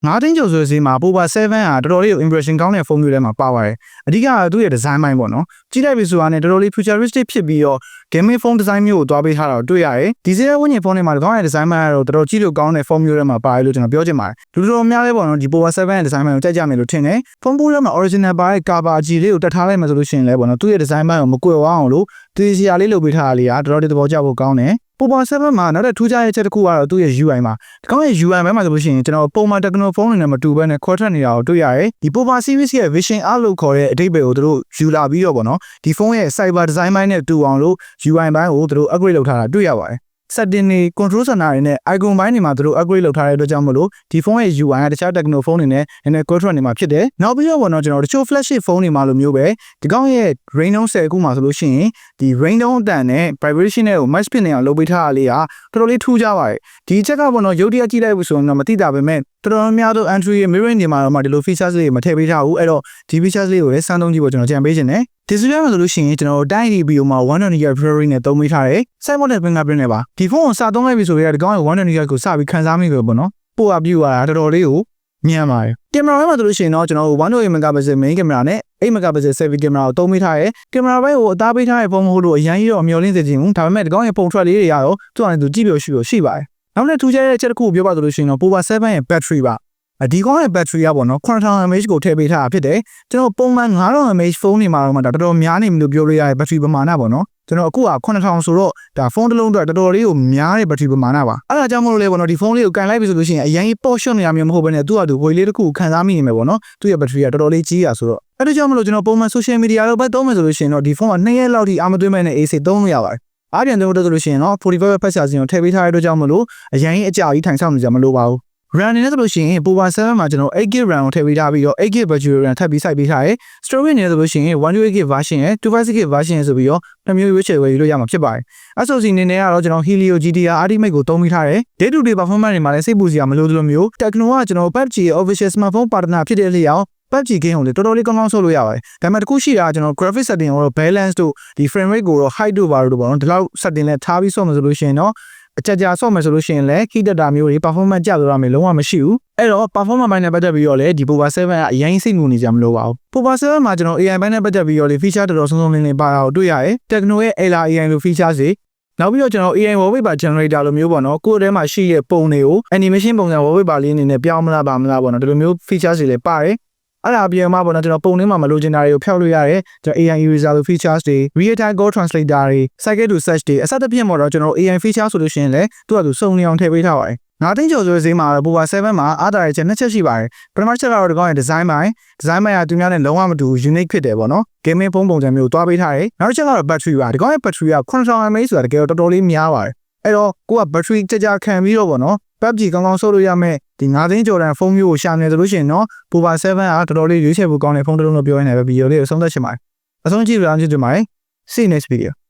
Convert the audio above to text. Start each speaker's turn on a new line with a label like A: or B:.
A: 9သိန်းကျော်ဆိုစီမှာ Popa 7ကတော်တော်လေးကို impression ကောင်းတဲ့ဖုန်းမျိုးထဲမှာပါပါတယ်အဓိကသူ့ရဲ့ design ပိုင်းပေါ့နော်ကြည့်လိုက်ပြီဆိုတာနဲ့တော်တော်လေး futuristic ဖြစ်ပြီးတော့ gaming phone design မျိုးကိုတွားပေးထားတာတွေ့ရတယ်ဒီစဲဝင်းကျင်ဖုန်းတွေမှာကောင်းတဲ့ design ပိုင်းကတော့တော်တော်ကြည့်လို့ကောင်းတဲ့ phone မျိုးထဲမှာပါတယ်လို့ကျွန်တော်ပြောချင်ပါတယ်လူတော်များလဲပေါ့နော်ဒီ Popa 7ရဲ့ design ပိုင်းကိုကြိုက်ကြမယ်လို့ထင်တယ်ဖုန်းထဲမှာ original ပါတဲ့ cover အကြီးလေးကိုတက်ထားလိုက်မှဆိုလို့ရှိရင်လဲပေါ့နော်သူ့ရဲ့ design ပိုင်းကိုမကွယ်ဝအောင်လို့သူစီရာလေးလုပ်ပေးထားတာလေးကတော်တော်လေးသဘောကျဖို့ကောင်းတယ်Popa 7မှာနောက်ထူးခြားတဲ့ချက်တစ်ခုကတော့သူ့ရဲ့ UI မှာဒီကောင်းရဲ့ UI မှာဆိုလို့ရှိရင်ကျွန်တော်ပုံမှန် Tecno ဖုန်းတွေနဲ့မတူဘဲနဲ့ခွဲထွက်နေတာကိုတွေ့ရတယ်ဒီ Popa series ရဲ့ Vision R လို့ခေါ်တဲ့အဓိပ္ပာယ်ကိုသူတို့ယူလာပြီးတော့ပေါ့နော်ဒီဖုန်းရဲ့ cyber design ပိုင်းနဲ့တူအောင်လို့ UI ဘိုင်းကိုသူတို့ upgrade လုပ်ထားတာတွေ့ရပါတယ်setting တွေ control center တွေနဲ့ icon ဘိုင်းတွေမှာသူတို့ upgrade လုပ်ထားတဲ့အတွက်ကြောင့်မလို့ဒီဖုန်းရဲ့ UI ကတခြား Tecno ဖုန်းတွေနဲ့နည်းနည်းကွဲထွက်နေမှာဖြစ်တယ်နောက်ပြီးတော့ပေါ့နော်ကျွန်တော်တချို့ flagship ဖုန်းတွေမှာလိုမျိုးပဲဒီကောင်းရဲ့ Reno 10ခုမှာဆိုလို့ရှိရင်ဒီ Reno အတန်နဲ့ vibration နဲ့ကို match ဖြစ်နေအောင်လုပ်ပေးထားတာလေးကတော်တော်လေးထူးခြားပါတယ်ဒီချက်ကပေါ့နော်ရုပ်တရားကြည့်လိုက်ပြီဆိုရင်တော့မသိတာပဲမဲ့တော်တော်များသော Android ရဲ့ mirroring တွေမှာတော့ဒီလို features လေးတွေမထည့်ပေးထားဘူးအဲ့တော့ဒီ features လေးကိုလည်းစမ်းသုံးကြည့်ဖို့ကျွန်တော်ကြံပေးခြင်းနဲ့ဒီစရမ်းမှာဆိုလို့ရှိရင်ကျွန်တော်တိုင်း review မှာ120 February နဲ့သုံးပေးထားတယ် side model fingerprint နဲ့ပါဒီဖုန်းကိုစသုံးလိုက်ပြီဆိုရင်ဒီကောင်းရဲ့120ကိုစပြီးခန်းစားမိပြီပေါ့နော်ပို့အပြူတာတော်တော်လေးကိုမြန်ပါတယ်ကင်မရာဘက်မှာဆိုလို့ရှိရင်တော့ကျွန်တော်108 megapixel main camera နဲ့8 megapixel selfie camera ကိုသုံးပေးထားတယ်ကင်မရာဘက်ကိုအသားပေးထားတဲ့ဖုန်းမဟုတ်လို့အရင်ကြီးတော့အမျှော်လင့်စေချင်ဘူးဒါပေမဲ့ဒီကောင်းရဲ့ပုံထွက်လေးတွေကတော့သူ့အနေနဲ့သူကြည့်ပြီးရှိပါတယ်နောက်နဲ့ထူးခြားတဲ့ချက်တစ်ခုကိုပြောပါဆိုလို့ရှိရင်တော့ Popa 7ရဲ့ battery ပါဒီကောင်းရဲ့ battery ကပေါ့နော် 9000 mAh ကိုထည့်ပေးထားတာဖြစ်တယ်ကျွန်တော်ပုံမှန်9000 mAh ဖုန်းတွေမှာတော့တော်တော်များနေပြီလို့ပြောလို့ရတဲ့ battery ပမာဏပေါ့နော်ကျွန်တော်အခုက9000ဆိုတော့ဒါဖုန်းတစ်လုံးအတွက်တော်တော်လေးကိုများတဲ့ battery ပမာဏပါအဲ့ဒါကြောင့်မို့လို့လေပေါ့နော်ဒီဖုန်းလေးကိုကန်လိုက်ပြီဆိုလို့ရှိရင်အရင်ကြီး portion နေရမျိုးမဟုတ်ဘဲနဲ့သူ့ဟာသူဝေလေးတစ်ခုခံစားမိနေမယ်ပေါ့နော်သူ့ရဲ့ battery ကတော်တော်လေးကြီးတာဆိုတော့အဲ့ဒါကြောင့်မို့လို့ကျွန်တော်ပုံမှန် social media လောက်ပဲသုံးမယ်ဆိုလို့ရှိရင်တော့ဒီဖုန်းက2ရက်လောက်ထိအားမသွင်းမဲ့နဲ့ AC သုံးလို့ရပါတယ်အားပြန်သုံးလို့ဆိုလို့ရှိရင်တော့45 watt ဖက်ရှာစဉ်ကိုထည့်ပေးထားတဲ့အတွက်ကြောင့်မို့လို့အရင်ကြီးအကြာကြီးထိုင်ဆောင်နေကြမလို့ပါဘူးRAM နဲ့ဆိုလို့ရှိရင် Popa 7မှာကျွန်တော် 8GB RAM ကိုထည့်ပေးထားပြီးတော့ 8GB battery RAM ထပ်ပြီးစိုက်ပေးထားတယ် storage နဲ့ဆိုလို့ရှိရင် 128GB version နဲ့ 256GB version ဆိုပြီးတော့နှစ်မျိုးရွေးချယ်ဝယ်ယူလို့ရမှာဖြစ်ပါတယ် SoC အနေနဲ့ကတော့ကျွန်တော် Helio GTR Ultimate ကိုသုံးပေးထားတယ် day to day performance တွေမှာလည်းစိတ်ပူစရာမလိုသလိုမျိုး Tecno ကကျွန်တော် PUBG ရဲ့ official smartphone partner ဖြစ်တဲ့လျောက်PUBG game ကိုလည်းတော်တော်လေးကောင်းကောင်းဆော့လို့ရပါတယ်ဒါပေမဲ့တခုရှိတာကကျွန်တော် graphic setting ကိုတော့ balance တို့ဒီ frame rate ကိုတော့ height တို့ပါတော့ပေါ့နော်ဒီလောက် setting နဲ့ထားပြီးဆော့မယ်ဆိုလို့ရှိရင်တော့အကြဆော့မယ်ဆိုလို့ရှိရင်လည်း key data မျိုးတွေ performance ကျသွားမယ်လုံးဝမရှိဘူးအဲ့တော့ performance ဘိုင်းနဲ့ပတ်သက်ပြီးတော့လည်းဒီ Popa 7ကအရင်စိတ်ငူနေကြမလို့ပါဘူး Popa 7မှာကျွန်တော် AI ဘိုင်းနဲ့ပတ်သက်ပြီးတော့လေ feature တော်တော်ဆုံးဆုံးလင်းလင်းပါတာကိုတွေ့ရတယ် Tecno ရဲ့ Ella AI လို feature တွေနောက်ပြီးတော့ကျွန်တော် AI wallpaper generator လိုမျိုးပေါ့နော်ကိုယ်ထဲမှာရှိတဲ့ပုံတွေကို animation ပုံစံ wallpaper လေးအနေနဲ့ပြောင်းမလားပါမလားပေါ့နော်ဒီလိုမျိုး feature တွေလည်းပါတယ်အဲ့ဒါပြန်မှပေါ့နော်ကျွန်တော်ပုံထဲမှာမလိုချင်တာတွေကိုဖျောက်လို့ရတယ်ကျွန်တော် AI eraser လို features တွေ real time code translator တွေ cycle to search တွေအစသဖြင့်ပေါ့တော့ကျွန်တော် AI feature ဆိုလို့ရှိရင်လည်းသူ့ဟာသူစုံနေအောင်ထည့်ပေးထားပါတယ်9သိန်းကျော်ဆိုတဲ့ဈေးမှာ Popa 7မှာအားသာတဲ့ချက်2ချက်ရှိပါတယ်ပထမချက်ကတော့ဒီကောင်းရဲ့ design ပိုင်းကသူများနဲ့လုံးဝမတူ unique ဖြစ်တယ်ပေါ့နော် gaming ဖုန်းပုံစံမျိုးတွားပေးထားတယ်နောက်တစ်ချက်ကတော့ battery ပါဒီကောင်းရဲ့ battery က9000 mAh ဆိုတာတကယ်တော့တော်တော်လေးများပါတယ်အဲ့တော့ကိုက battery ကြာခံပြီးတော့ပေါ့နော်PUBG ကောင်းကောင်းဆော့လို့ရမယ်ဒီ9သိန်းကျော်တန်ဖုန်းမျိုးကိုရှာနေတယ်ဆိုလို့ရှိရင်တော့ Popa 7ကတော်တော်လေးရွေးချယ်ဖို့ကောင်းတဲ့ဖုန်းတစ်လုံးလို့ပြောရနေပဲဗီဒီယိုလေးကိုဆုံးသက်ချင်ပါတယ်အဆုံးကြည့်လို့အောင်ကြည့်ကြပါမယ် See you next video